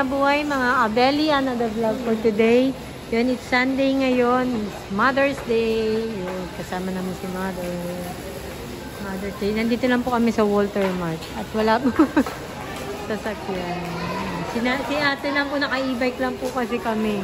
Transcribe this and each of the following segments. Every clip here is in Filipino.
buhay mga abeli, another vlog for today. Yun, it's Sunday ngayon. It's Mother's Day. Yun, kasama namin si Mother's Day. Nandito lang po kami sa Walter Mart. At wala po sasakyan. Si ate lang po, naka-e-bike lang po kasi kami.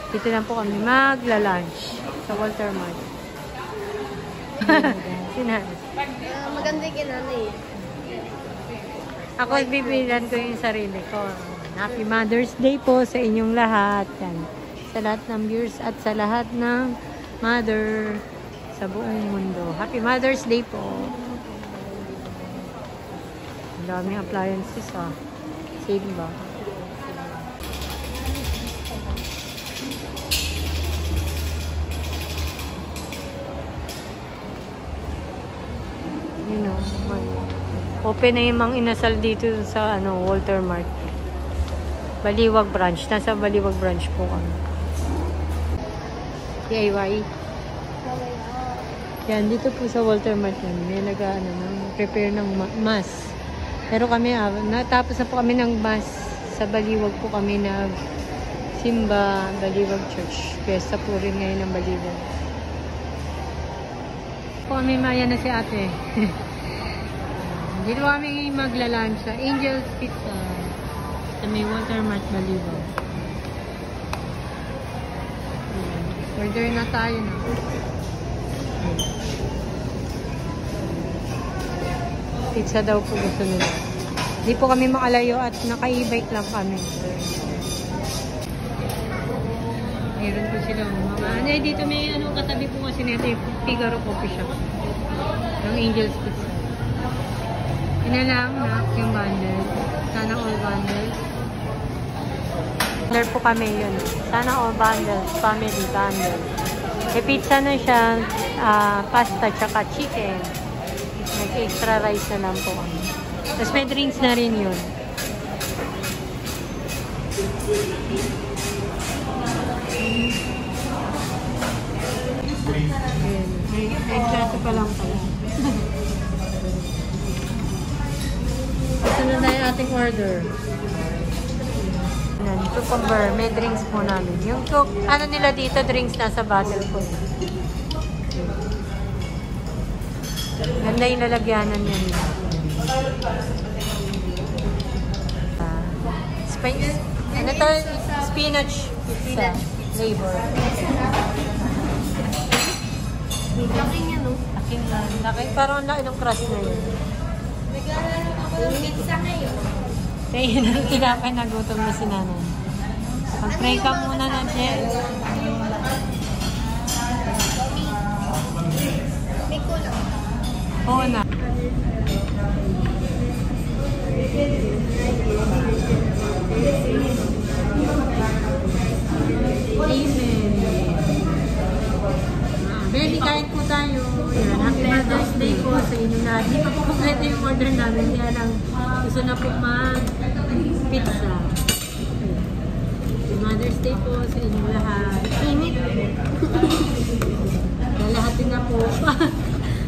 Dito lang po kami magla-lunch sa Walter Mart. Maganda yung kinanay. Ako bibilan ko yung sarili ko. Happy Mother's Day po sa inyong lahat. Yan. Sa lahat ng viewers at sa lahat ng mother sa buong mundo. Happy Mother's Day po. Ang daming appliances ah. Save ba? You know, open na yung mga inasal dito sa Walter Mart. Baliwag branch. Nasa Baliwag branch po kami. DIY. Yan, dito po sa Walter Mart yan. May prepare ng mass. Pero kami, natapos na po kami ng mass. Sa Baliwag po kami simba Baliwag Church. Fiesta po rin ngayon ng Baliwag. Po kami maya na si ate. Dito kami magla-lunch sa Angel's Pizza sa may Walter Mart Baliwag. Order na tayo na. Pizza daw po gusto nila. Di po kami makalayo at naka-e-bike lang kami. Meron po sila mga dito may katabi po kasi nito yung Figaro Coffee Shop ng Angel's Pizza. Ina lang yung bundle. Sana all bundles. Order po kami yun. Sana all bundles. Family bundle. May pizza na siya. Pasta tsaka chicken. Nag-extra rice na lang po kami. Tapos may drinks na rin yun. May plato pa lang pala. Sunod na yung ating order. Cucumber. May drinks po namin. Yung nila dito, drinks nasa bottle po. Ganda yung lalagyanan yan. Spinach pizza flavor. Laking yan, no? Laki. Parang laki ng crust na yun. Pizza ngayon. Kaya tinapay na gutom na si nanay. Mag-pray ka muna na, Jen. May kulang. Oo na. Amen. Ready, kain po tayo. Yan. Happy Mother's Day po sa inyo lahat. Hindi pa po kompleto yung order namin. Kaya lang gusto na po mag-pizza. Happy Mother's Day po sa inyo lahat. Init. Lalahatin na po.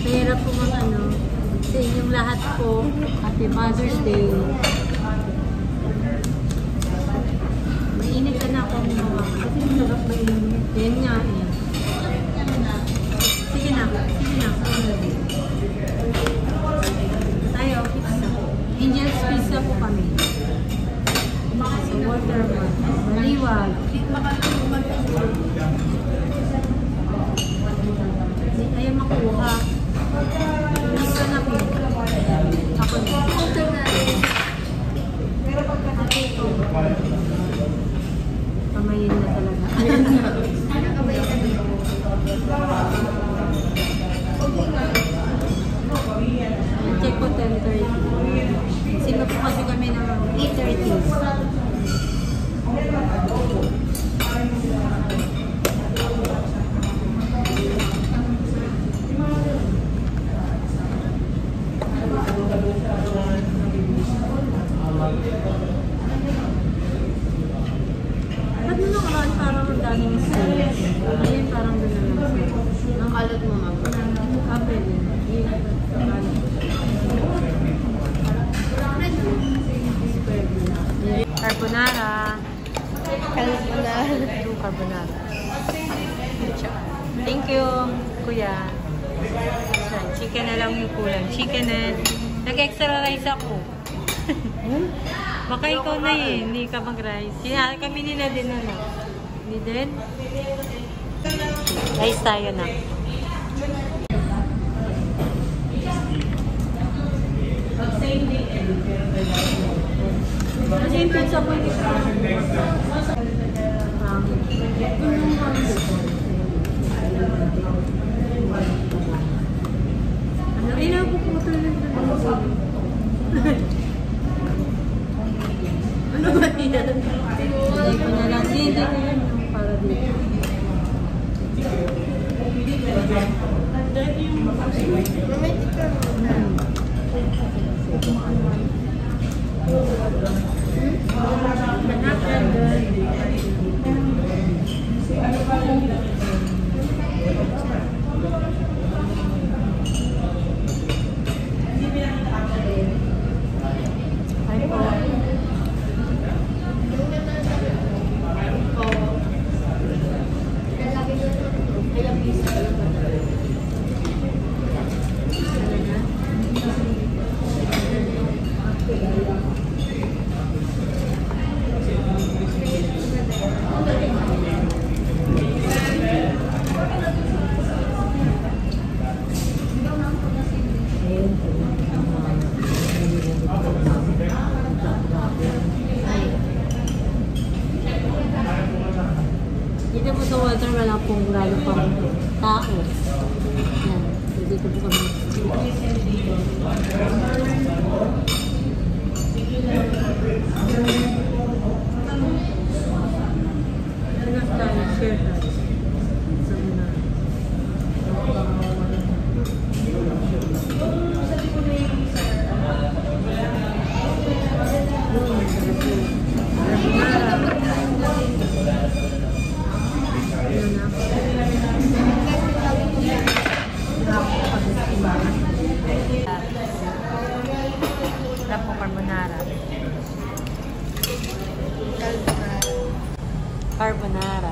Mahirap po sa inyong lahat po. Happy Mother's Day. Mainit ka na ako mga. Kasi sarap mainit. Yan nga eh. Sige na. Tayo, pizza. Angel's Pizza po kami. Sa Walter Mart. Baliwag. Ayaw makuha. Dito na po. Ako na. Ito na. Pamayin na talaga. Nakabay na dito. Check po 10:30. Sino po kasi kami ng 8:30. Ba't mo nakaraan parang ang daming sales? Ngayon parang doon na lang sales. Ang kalot mo, ma'am. Kapel. Square. 2 carbonara. Thank you, kuya. Chicken na lang yung kulang. Chicken and nag-extra rice ako. Baka ikaw na eh, hindi ka mag-rice. Kami nila din ano. Hindi din? Rice tayo na. Kasi yung pizza ko yung ay napuputol lang na ano ba yan? Hindi ko na lang. Hindi ko yan yung para dito. Dito po sa water, wala pong lalo pang tao. Yan. Dito po kami. Anak tayo, share tayo. Sa muna. Tapo carbonara. Carbonara.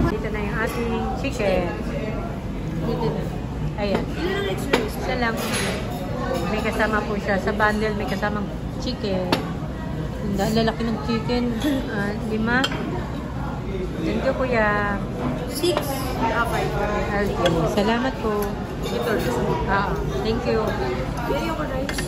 Dito na yung ating chicken. Dito na. Ayan. Isa lang. May kasama po siya. Sa bundle may kasamang chicken. Ang lalaki ng chicken. 5. Thank you, kuya. 6. Okay. Salamat po. Ito. Thank you. Bili ako rice.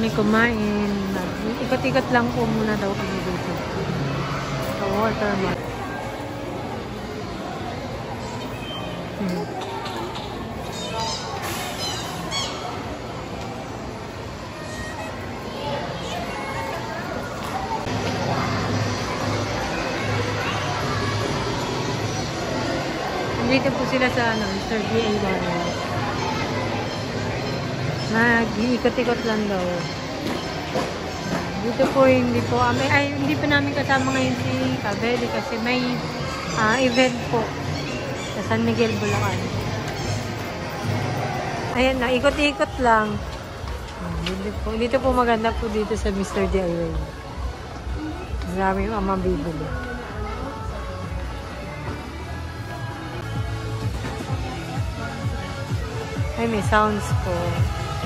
kami kumain. Ikot-ikot lang po muna daw kami dito. Sa watermark. Dito po sila sa Mr. DIY. Mag-iikot-ikot lang daw. Dito po hindi pa namin kasama ngayon si Kabeli kasi may event po sa San Miguel, Bulacan. Ayan na, ikot-ikot lang. Dito po maganda po dito sa Mr. DIY. Marami yung mabibili. Ay, may sounds po.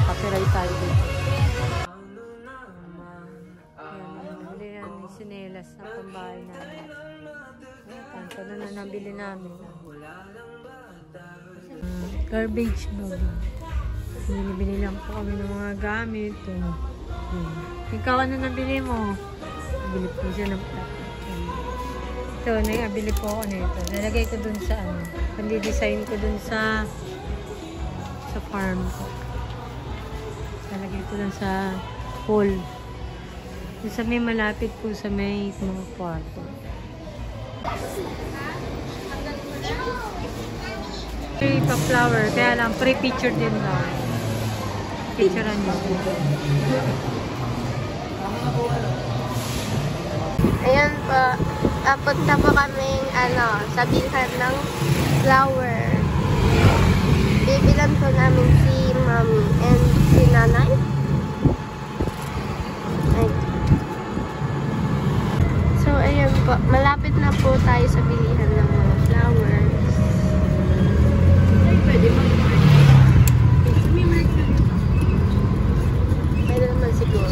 Copyright tayo dito. Ayan, nabili namin yung sinelas na pambahay namin. Ito na nabili namin. Garbage bag. Binibili lang po kami ng mga gamit. Ikaw, ano nabili mo? Nabili po siya ng ito, nabili po ako nito. Nalagay ko dun sa pandi-design ko dun sa farm ko. Nalagay ko lang sa pool. Sa may malapit po sa may mga kwarto. Free pa-flower. Kaya lang, pre-picture din lang. Picturean nyo. Ayan po. Punta po kaming sa bilhan ng flower. Bibilan po namin si Mami and si Nanay. So, ayan po. Malapit na po tayo sa bilihan ng mga flowers. Pwede naman siguro.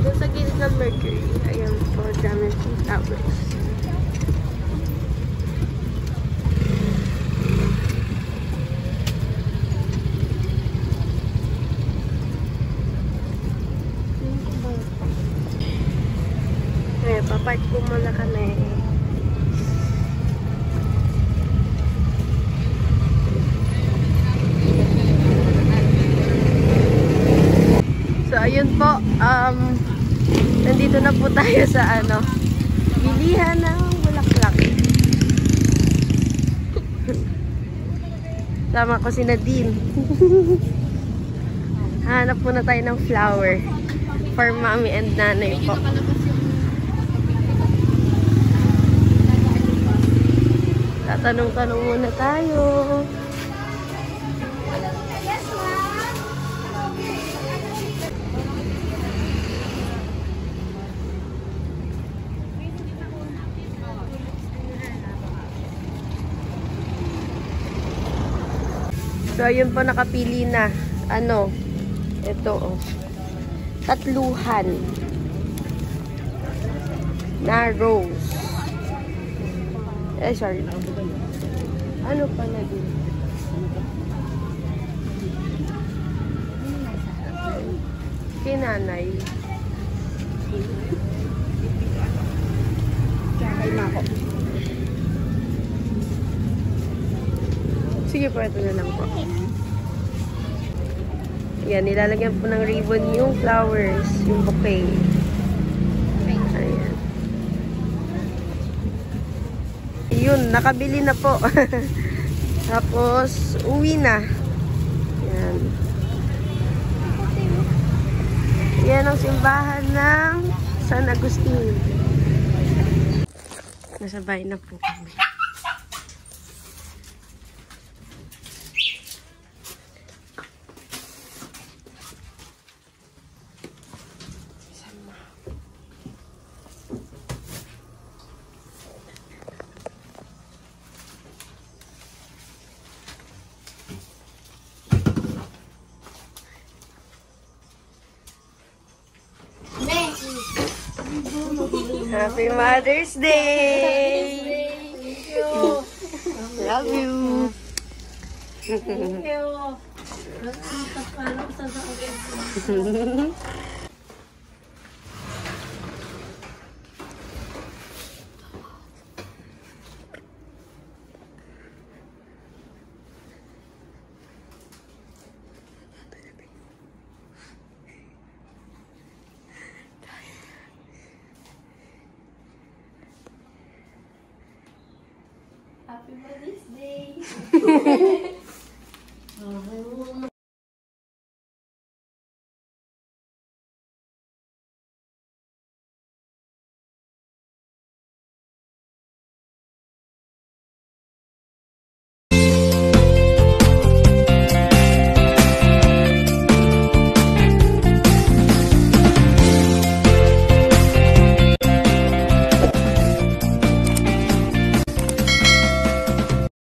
Doon sa gilid ng Mercury, ayan po, dami po flowers. Papark po muna kami. So, ayun po. Nandito na po tayo sa bilihan ng bulaklak. Sama ko si Nadine. Hanap po na tayo ng flower for Mommy and Nanay po. Tatanong-tanong muna tayo. So, ayun po, nakapili na. Ito, tatluhan na rose. Sorry. Ano pa na din? Kinanay. Kaya mako. Sige po, ito na lang po. Yan, nilalagyan po ng ribbon yung flowers, yung bouquet. Ayan. Yun, nakabili na po. Tapos, uwi na. Yan. Yan ang simbahan ng San Agustin. Nasa bahay na po kami. Happy Mother's Day! Thank you! Love you! Thank you! Happy Mother's Day!